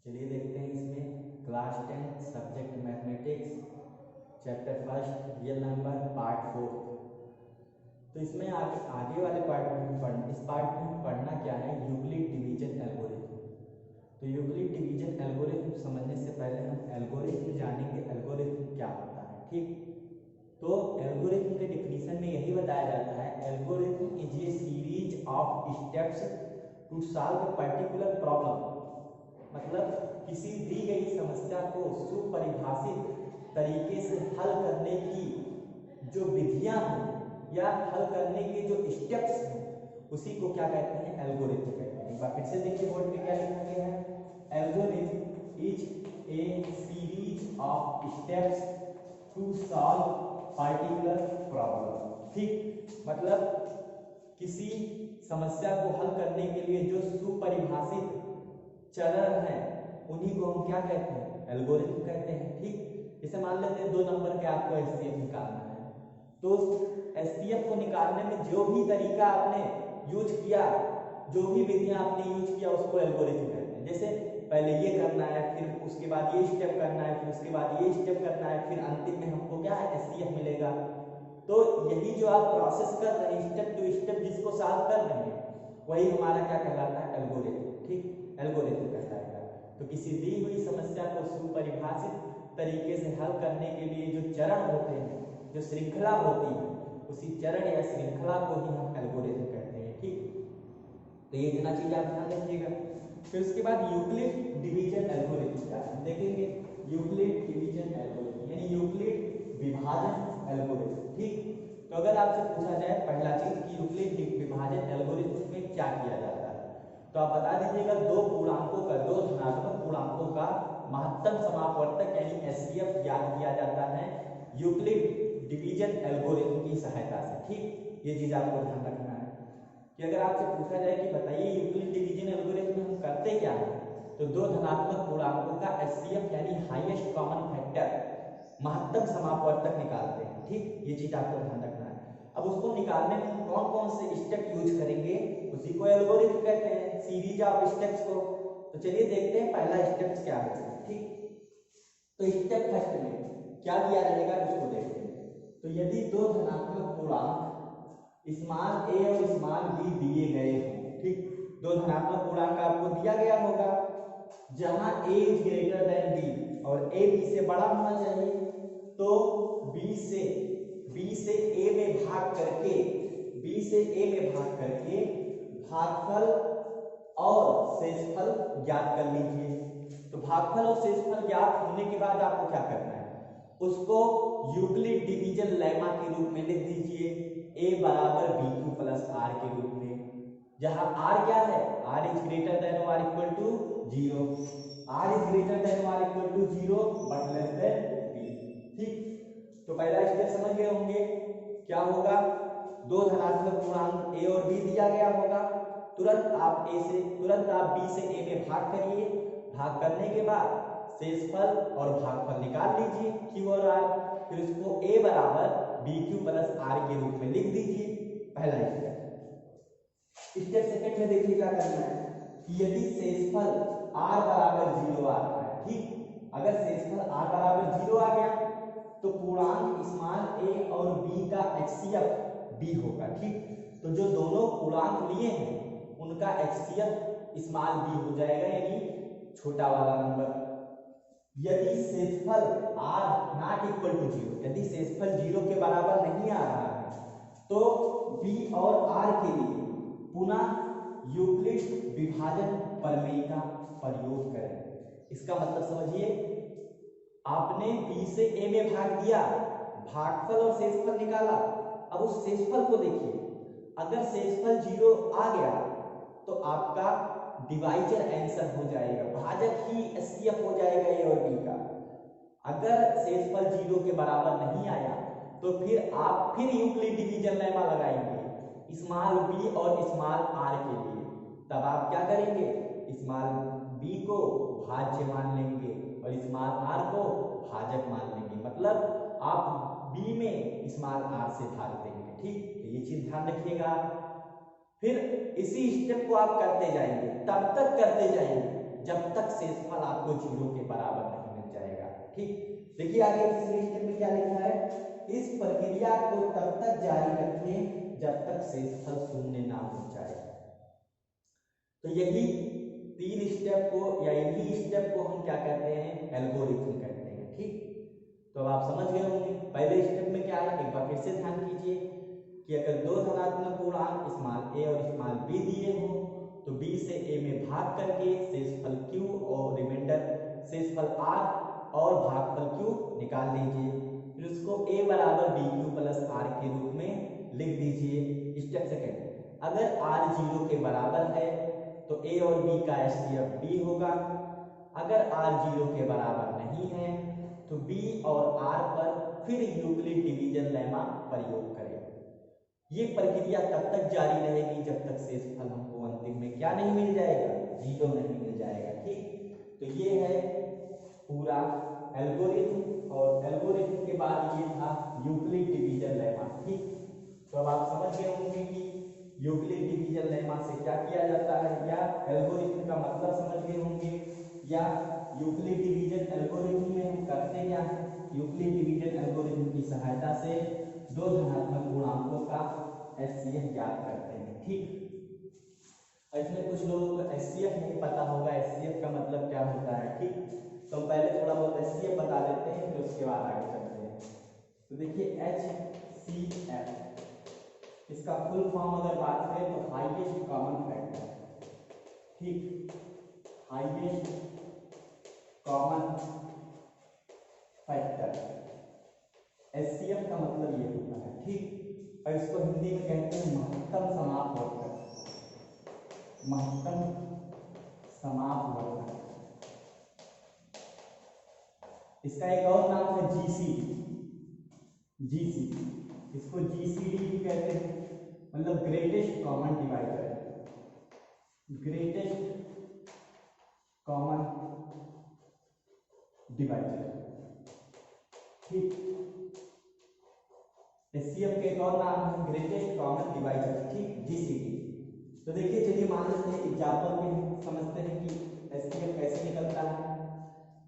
चलिए देखते हैं इसमें class 10 subject mathematics chapter first real number part 4। तो इसमें आगे वाले पार्ट में इस पार्ट में हम पढ़ना क्या है, यूक्लिड डिवीजन एल्गोरिथम। तो यूक्लिड डिवीजन एल्गोरिथम समझने से पहले हम एल्गोरिथम जानेंगे, एल्गोरिथम क्या होता है। ठीक, तो एल्गोरिथम के डिफिनीशन में यही बताया जाता है, algorithm is a series of steps to solve a particular problem. मतलब किसी दी गई समस्या को सुपरिभाषित तरीके से हल करने की जो विधियां हैं या हल करने के जो स्टेप्स हैं उसी को क्या कहते हैं, एल्गोरिथम कहते हैं। एक बार फिर से देखिए बोर्ड पे क्या लिखा गया है, algorithm is a series of steps to solve particular problem. ठीक, मतलब किसी समस्या को हल करने के लिए जो सुपरिभाषित चरण है उन्हीं को हम क्या कहते हैं, एल्गोरिथम कहते हैं। ठीक, जैसे मान लेते हैं 2 नंबर के आपको एचसीएफ निकालना है, तो एचसीएफ को निकालने में जो भी तरीका आपने यूज किया, जो भी विधियां आपने यूज किया उसको एल्गोरिथम कहते हैं। जैसे पहले ये करना है, फिर उसके बाद ये स्टेप करना है, फिर उसके बाद ये स्टेप करना है, फिर अंतिम में हमको क्या है, एचसीएफ मिलेगा। तो यही जो आप प्रोसेस कर रहे हैं, स्टेप टू स्टेप जिसको सॉल्व कर रहे हैं, वही हमारा क्या कहलाता है, एल्गोरिथम। ठीक, एल्गोरिथम कहलाएगा। तो किसी दी हुई समस्या को सुपरिभाषित तरीके से हल करने के लिए जो चरण होते हैं, जो श्रृंखला होती है, उसी चरण या श्रृंखला को ही हम एल्गोरिथम कहते हैं। ठीक, तो ये इतना चीज आप ध्यान रखिएगा। फिर उसके बाद यूक्लिड डिवीजन एल्गोरिथम का हम देखेंगे, यूक्लिड डिवीजन एल्गोरिथम यानी यूक्लिड विभाजन एल्गोरिथम। ठीक, तो अगर आपसे पूछा जाए पहला चीज कि यूक्लिड विभाजन एल्गोरिथम में क्या किया जाता है, तो आप बता दीजिएगा दो धनात्मक पूर्णांकों का महत्तम समापवर्तक यानी एचसीएफ ज्ञात किया जाता है यूक्लिड डिवीजन एल्गोरिथम की सहायता से। ठीक, ये चीज आपको ध्यान रखना है कि अगर आपसे पूछा जाए कि बताइए यूक्लिड डिवीजन एल्गोरिथम में हम करते क्या है, तो दो धनात्मक पूर्णांकों का एचसीएफ यानी हाईएस्ट कॉमन फैक्टर महत्तम समापवर्तक निकालते हैं। ठीक, ये चीज आपको ध्यान रखना है। अब उसको निकालने में हम कौन कौन से स्टेप यूज करेंगे, उसी को एल्गोरिथम कहते हैं, सीरीज ऑफ स्टेप्स को। तो चलिए देखते हैं पहला स्टेप क्या है। ठीक, तो स्टेप फर्स्ट में क्या दिया रहेगा उसको देखते हैं। तो यदि दो धनात्मक पूर्णांक स्मॉल ए और स्मॉल बी दिए गए हों, ठीक, दो धनात्मक पूर्णांक आपको दिया गया होगा जहां a is greater then b और a b से बड़ा होना चाहिए, तो b से a में भाग करके भागफल और शेषफल ज्ञात कर लीजिए। तो भागफल और शेषफल ज्ञात होने के बाद आपको क्या करना है, उसको यूक्लिड डिवीजन लेमा के रूप में लिख दीजिए, a बराबर bq प्लस r के रूप में, जहां r क्या है, r इज ग्रेटर देन और equal to 0, r is greater than और equal to 0 but less than b। ठीक, तो पहला स्टेप समझ गए होंगे क्या होगा, दो धनात्मक पूर्णांक a और b दिया गया होगा, तुरंत आप b से a में भाग करिए, भाग करने के बाद शेषफल और भागफल निकाल लीजिए q और r, फिर उसको a बराबर bq प्लस r के रूप में लिख दीजिए। पहला स्टेप सेकंड में देखिए क्या करना है कि यदि शेषफल r बराबर 0 आता है, ठीक, अगर शेषफल r बराबर 0 आ गया तो पूर्णांक स्मॉल a और b का एचसीएफ b होगा। ठीक, तो जो दोनों पूर्णांक लिए हैं उनका एचसीएफ स्मॉल b हो जाएगा यानी छोटा वाला नंबर। यदि शेषफल r नॉट इक्वल टू 0, यदि शेषफल 0 के बराबर नहीं आ रहा है तो b और r के लिए पुनः यूक्लिड विभाजन प्रमेय का प्रयोग करें। इसका मतलब समझिए, आपने b से a में भाग दिया, भागफल और शेषफल निकाला, अब उस शेषफल को देखिए, अगर शेषफल 0 आ गया तो आपका डिवाइजर आंसर हो जाएगा, भाजक ही एचसीएफ हो जाएगा a और b का। अगर शेषफल 0 के बराबर नहीं आया तो फिर आप यूक्लिड डिवीजन लेमा लगाएंगे स्मॉल b और स्मॉल r के लिए, तब आप क्या करेंगे, स्मॉल b को भाज्य मान लेंगे और स्मॉल r को भाजक मान लेंगे, मतलब आप b में स्मॉल r से भाग देंगे। ठीक, तो ये चीज ध्यान रखिएगा। फिर इसी स्टेप को आप करते जाएंगे, तब तक करते जाएंगे जब तक शेषफल आपको 0 के बराबर नहीं मिल जाएगा। ठीक, देखिए आगे तीसरे स्टेप में क्या लिखा है, इस प्रक्रिया को तब तक जारी रखें जब तक शेषफल 0 ना हो जाए। तो यही 3 स्टेप को या यही स्टेप को हम क्या कहते हैं, एल्गोरिथम कहते हैं। ठीक, तो अब आप समझ गए होंगे पहले स्टेप में क्या है, एक बार फिर से ध्यान कीजिए कि अगर दो धनात्मक पूर्णांक स्मॉल ए और स्मॉल बी दिए हो तो बी से ए में भाग करके शेषफल क्यू और रिमाइंडर शेषफल आर और भागफल क्यू निकाल लीजिए। फिर उसको a बराबर बी क्यू प्लस आर के रूप में लिख दीजिए। स्टेप सेकंड, अगर r 0 के बराबर है तो a और b का एचसीएफ b होगा। अगर r 0 के बराबर नहीं है तो b और r पर फिर यूक्लिड डिवीजन लेमा प्रयोग करें। ये प्रक्रिया तब तक जारी रहेगी जब तक शेषफल हमको अंतिम में क्या नहीं मिल जाएगा, 0 नहीं मिल जाएगा। ठीक, तो ये है पूरा एल्गोरिथम और एल्गोरिथम के बाद ये था यूक्लिड डिवीजन लेमा। ठीक, तो अब आप समझ गए होंगे कि यूक्लिड डिवीजन लेमा से क्या किया जाता है या एल्गोरिथम का मतलब समझ गए होंगे या यूक्लिड डिवीजन एल्गोरिथम में हम करते क्या है, यूक्लिड डिवीजन एल्गोरिथम की सहायता से दो धनात्मक पूर्णांकों का एचसीएफ ज्ञात करते हैं। ठीक, इसमें कुछ लोगों को एचसीएफ नहीं पता होगा, एचसीएफ का मतलब क्या होता है। ठीक, तो हम पहले थोड़ा बहुत एचसीएफ बता देते हैं फिर उसके बाद आगे चलते हैं। तो देखिए एचसीएफ, इसका फुल फॉर्म अगर बात करें तो हाईएस्ट कॉमन फैक्टर। ठीक, हाईएस्ट कॉमन फैक्टर, एचसीएफ का मतलब ये होता है। ठीक, और इसको हिंदी में कहते हैं महत्तम समापवर्धक, महत्तम समापवर्धक। इसका एक और नाम है जीसीडी, जीसीडी, इसको जीसीडी भी कहते हैं, मतलब greatest common divider, greatest common divider. ठीक, एचसीएफ के एक और नाम है ग्रेटेस्ट कॉमन डिवाइडर। ठीक, जीसीडी। तो देखिए चलिए मान लेते हैं एग्जाम्पल में समझते हैं कि एचसीएफ कैसे निकलता है।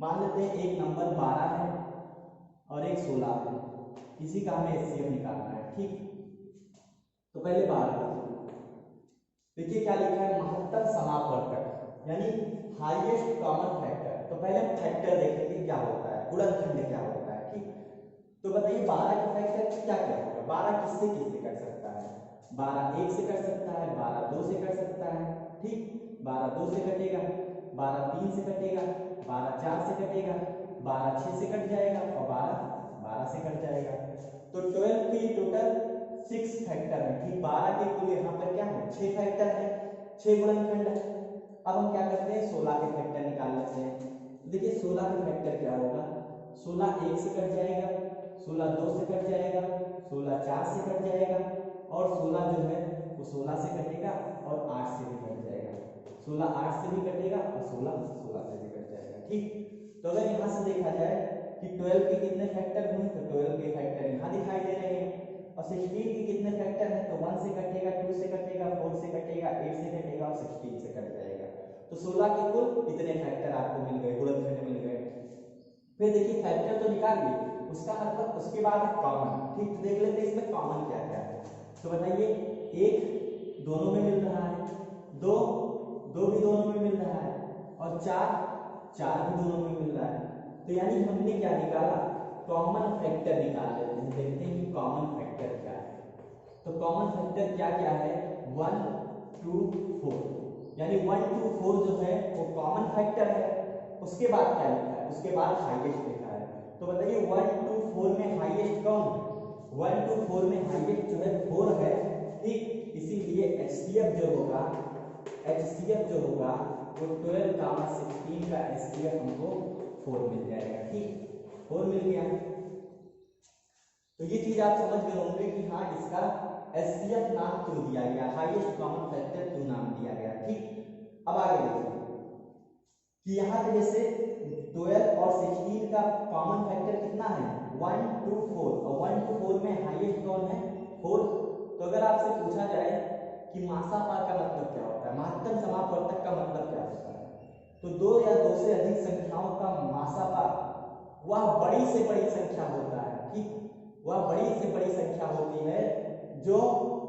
मान लेते हैं एक नंबर 12 है और एक 16 है, इसी का हमें एचसीएफ निकालना है। ठीक, तो पहले 12 देखिए क्या लिखा है, महत्तम समापवर्धक यानी हाईएस्ट कॉमन फैक्टर। तो पहले हम फैक्टर देखेंगे क्या होता है, गुणनखंड क्या होता है। ठीक, तो बताइए 12 का फैक्टर क्या क्या होगा, 12 किससे किससे कर सकता है, 12 1 से कर सकता है, 12 2 से कर सकता है। ठीक, 12 2 से कटेगा, 12 3 से कटेगा, 12 4 से कटेगा, 12 6 से कट जाएगा और 12 से कट जाएगा। तो 12 की टोटल 6 फैक्टर है। ठीक, 12 के कुल यहाँ पर क्या है 6 फैक्टर है, 6 गुणनखंड है। अब हम क्या करते हैं 16 के फैक्टर निकाल लेते हैं। देखिए 16 का फैक्टर क्या होगा, 16 1 से कट जाएगा, 16 2 से कट जाएगा, 16 4 से कट जाएगा और 16 जो है वो 16 से कटेगा और 8 से भी कट जाएगा, 16 8 से भी कटेगा और 16 से भी कट जाएगा। ठीक, तो अगर यहाँ से देखा जाए कि 12 के कितने फैक्टर हुए तो 12 के फैक्टर यहाँ दिखाई दे रहे हैं और 16 के कितने फैक्टर हैं तो 1 से कटेगा, 2 से कटेगा, 4 से कटेगा, 8 से कटेगा और 16 से कट जाएगा। तो 16 के कुल इतने फैक्टर आपको मिल गए, गुणनखंड मिल गए। फिर देखिए फैक्टर तो निकाल लिए, उसका मतलब उसके बाद है कॉमन। ठीक, तो देख लेते हैं इसमें कॉमन क्या क्या है। तो बताइए 1 दोनों में मिल रहा है, 2 भी दोनों में मिल रहा है और 4 भी दोनों में मिल रहा है। तो यानी हमने क्या निकाला, कॉमन फैक्टर निकाल लेते हैं। देखते हैं कि कॉमन फैक्टर क्या है। तो कॉमन फैक्टर क्या क्या है, 1 2 4, यानी 1 2 4 जो है वो कॉमन फैक्टर है। उसके बाद क्या लिखा है, उसके बाद हाईएस्ट लिखा है। तो बताइए 1 2 4 में हाईएस्ट कौन है, 1 2 4 में हाईएस्ट जो है 4 है। ठीक, इसीलिए एचसीएफ जो होगा, एचसीएफ जो होगा वो 12 गामा 16 का एचसीएफ हमको 4 मिल जाएगा। ठीक, 4 मिल गया। तो ये चीज आप समझ गए होंगे कि हाँ इसका एचसीएफ नाम क्यों दिया गया, हाईएस्ट कॉमन फैक्टर क्यों नाम दिया गया। ठीक, अब आगे देखिए कि यहाँ पे जैसे 12 और 16 का कॉमन फैक्टर कितना है 1 2 4 और 1 2 4 में हाईएस्ट कौन है 4। तो अगर आपसे पूछा जाए कि मासापा का मतलब क्या होता है, महत्तम समापवर्धक का मतलब क्या होता है, तो दो या दो से अधिक संख्याओं का मासापा वह बड़ी से बड़ी संख्या होता है, ठीक, वह बड़ी से बड़ी संख्या होती है जो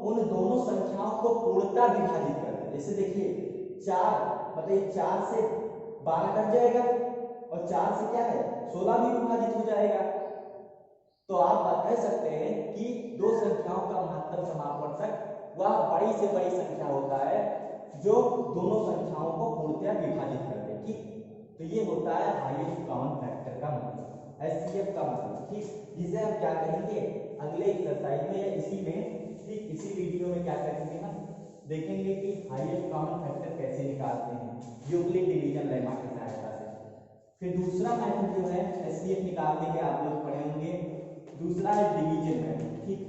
उन दोनों संख्याओं को पूर्णतः विभाजित कर दे। जैसे देखिए 4 मतलब 4 से 12 कट जाएगा और 4 से क्या है 16 भी विभाजित हो जाएगा। तो आप कह सकते हैं कि दो संख्याओं का महत्तम समापवर्तक वह बड़ी से बड़ी संख्या होता है जो दोनों संख्याओं को पूर्णतः विभाजित कर दे, ठीक। तो ये होता है हाईएस्ट कॉमन फैक्टर का मतलब, एचसीएफ का मतलब, ठीक। जिसे हम क्या करेंगे अगले एक्सरसाइज में या इसी में, ठीक, इसी वीडियो में क्या करेंगे हम देखेंगे कि हाईएस्ट कॉमन फैक्टर कैसे निकालते हैं यूक्लिड डिवीजन लेमा की सहायता से। फिर दूसरा मेथड जो है एचसीएफ निकालने के आप लोग पढ़े होंगे, दूसरा है डिवीजन मेथड, ठीक,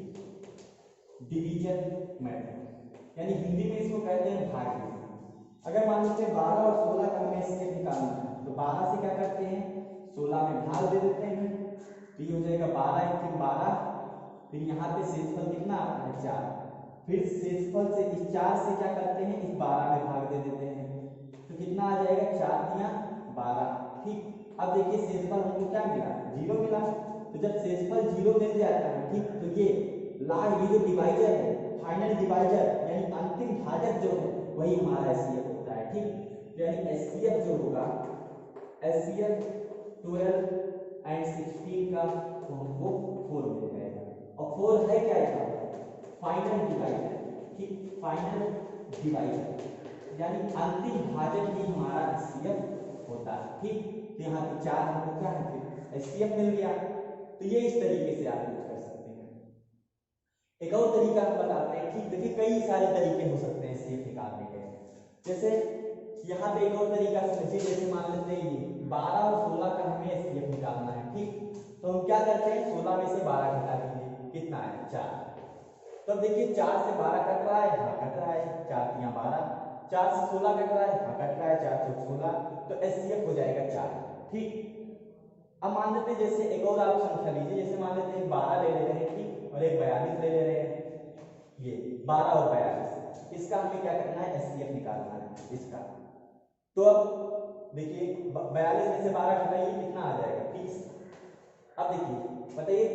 डिवीजन मेथड यानी हिंदी में इसको कहते हैं भाग। अगर मान लीजिए 12 और 16 का हमें एचसीएफ निकालना है तो 12 से क्या करते हैं 16 में भाग दे देते हैं, तो ये हो जाएगा 12 × 12, फिर यहाँ पे शेषफल कितना आता है 4, फिर शेषफल से इस 4 से क्या करते हैं इस 12 में भाग दे देते हैं, तो कितना आ जाएगा 4 × 12, ठीक। अब देखिए शेषफल हमको क्या मिला 0 मिला, तो जब शेषफल 0 मिल जाता है, ठीक, तो ये लास्ट ये जो डिवाइजर है फाइनल डिवाइजर यानी अंतिम भाजक जो है वही हमारा एचसीएफ होता है, ठीक। यानी एचसीएफ जो होगा एचसीएफ 12 एंड 16 का तो हमको 4 मिल जाएगा, और 4 है क्या इसका फाइनल डिवाइजर, ठीक, फाइनल डिवाइजर यानी अंतिम भाजक ही हमारा एचसीएफ होता है, ठीक। तो यहाँ पे 4 हमको क्या है फिर एचसीएफ मिल गया। तो ये इस तरीके से आप यूज कर सकते हैं। एक और तरीका हम बताते हैं, ठीक, देखिए कई सारे तरीके हो सकते हैं एचसीएफ निकालने के। जैसे यहाँ पे एक और तरीका समझिए, जैसे मान लेते हैं ये 12 और 16 का हमें एचसीएफ निकालना है, ठीक, तो हम क्या करते हैं 16 में से 12 घटा दीजिए, कितना है 4। तो अब देखिए 4 से 12 कट रहा है, हाँ कट रहा है, 4 × 12, 4 से 16 कट रहा है, हाँ कट रहा है, 4 × 16, तो एचसीएफ हो जाएगा 4, ठीक। अब मान लेते हैं जैसे एक और आप संख्या लीजिए, जैसे मान लेते हैं 12 ले रहे हैं, ठीक, और एक 42 ले रहे हैं, ये 12 और 42 इसका हमें क्या करना है एचसीएफ निकालना है इसका। तो अब देखिए 42 में से 12 घटाइए कितना आ जाएगा 30। अब देखिए बताइए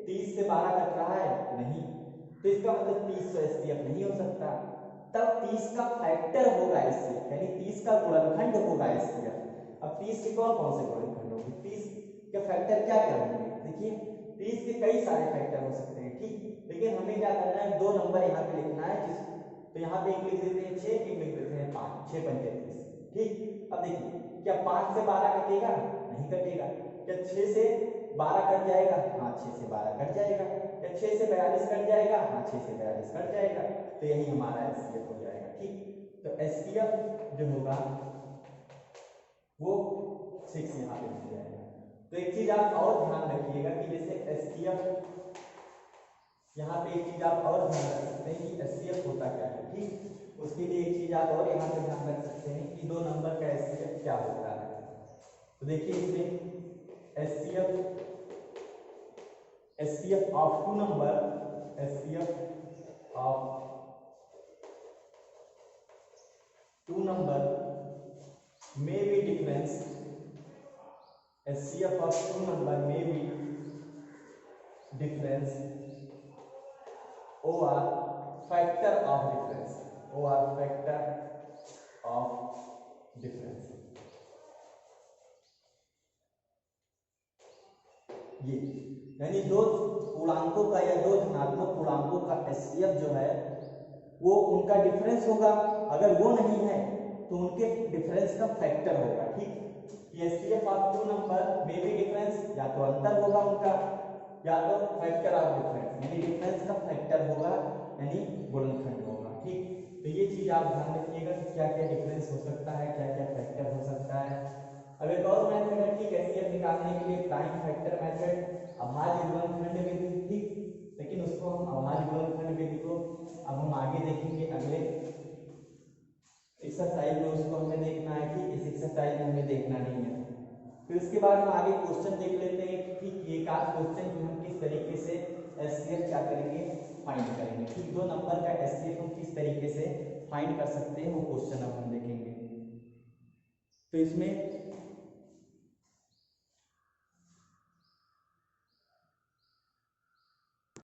30 से 12 कट रहा है नहीं, तो इसका मतलब 30 तो एचसीएफ नहीं हो सकता, तब 30 का फैक्टर होगा एचसीएफ यानी 30 का गुणनखंड होगा एचसीएफ। अब 30 के कौन कौन से गुणनखंड होंगे, 30 के फैक्टर क्या क्या होंगे, देखिए 30 के कई सारे फैक्टर हो सकते हैं, ठीक, लेकिन हमें क्या करना है 2 नंबर यहाँ पे लिखना है, तो यहाँ पे एक लिख देते हैं 6, एक लिख देते हैं 5, 6 × 35, ठीक। अब देखिए क्या 5 से 12 कटेगा नहीं कटेगा, क्या 6 से 12 कट जाएगा, हाँ 6 से 12 कट जाएगा, क्या 6 से 42 कट जाएगा, हाँ 6 से 42 कट जाएगा, तो यही हमारा एचसीएफ हो जाएगा, ठीक। तो एचसीएफ जो होगा वो 6 यहाँ पे मिल जाएगा। तो एक चीज आप और ध्यान रखिएगा कि जैसे एचसीएफ यहाँ पे एक चीज आप और ध्यान रख सकते हैं कि एचसीएफ होता क्या है, ठीक, उसके लिए एक चीज आप और यहाँ पे ध्यान रख सकते हैं कि 2 नंबर का एचसीएफ क्या होता है। तो देखिए इसमें HCF of 2 number, HCF of 2 number may be difference, HCF of 2 number may be difference or factor of difference, or factor of difference। ये यानी दो पूर्णांकों का या दो धनात्मक पूर्णांकों का एचसीएफ जो है वो उनका डिफरेंस होगा, अगर वो नहीं है तो उनके डिफरेंस का फैक्टर होगा, ठीक। एचसीएफ ऑफ 2 नंबर में भी डिफरेंस या तो अंतर होगा उनका या तो फैक्टर ऑफ डिफरेंस यानी डिफरेंस का फैक्टर होगा यानी गुणनखंड होगा, ठीक। तो ये चीज आप ध्यान रखिएगा कि क्या क्या डिफरेंस हो सकता है, क्या क्या फैक्टर हो सकता है। अब एक और मेथड है, ठीक, एचसीएफ निकालने के लिए प्राइम फैक्टर मेथड, अभाज्य गुणनखंड विधि, ठीक, लेकिन उसको हम अभाज्य गुणनखंड विधि को अब हम आगे देखेंगे अगले एक्सरसाइज में, उसको हमें देखना है, ठीक, इस एक्सरसाइज में हमें देखना नहीं है। फिर उसके बाद हम आगे क्वेश्चन देख लेते हैं, ठीक, एक आध क्वेश्चन में हम किस तरीके से एचसीएफ क्या करेंगे फाइंड करेंगे, ठीक, 2 नंबर का एचसीएफ हम किस तरीके से फाइंड कर सकते हैं वो क्वेश्चन अब हम देखेंगे। तो इसमें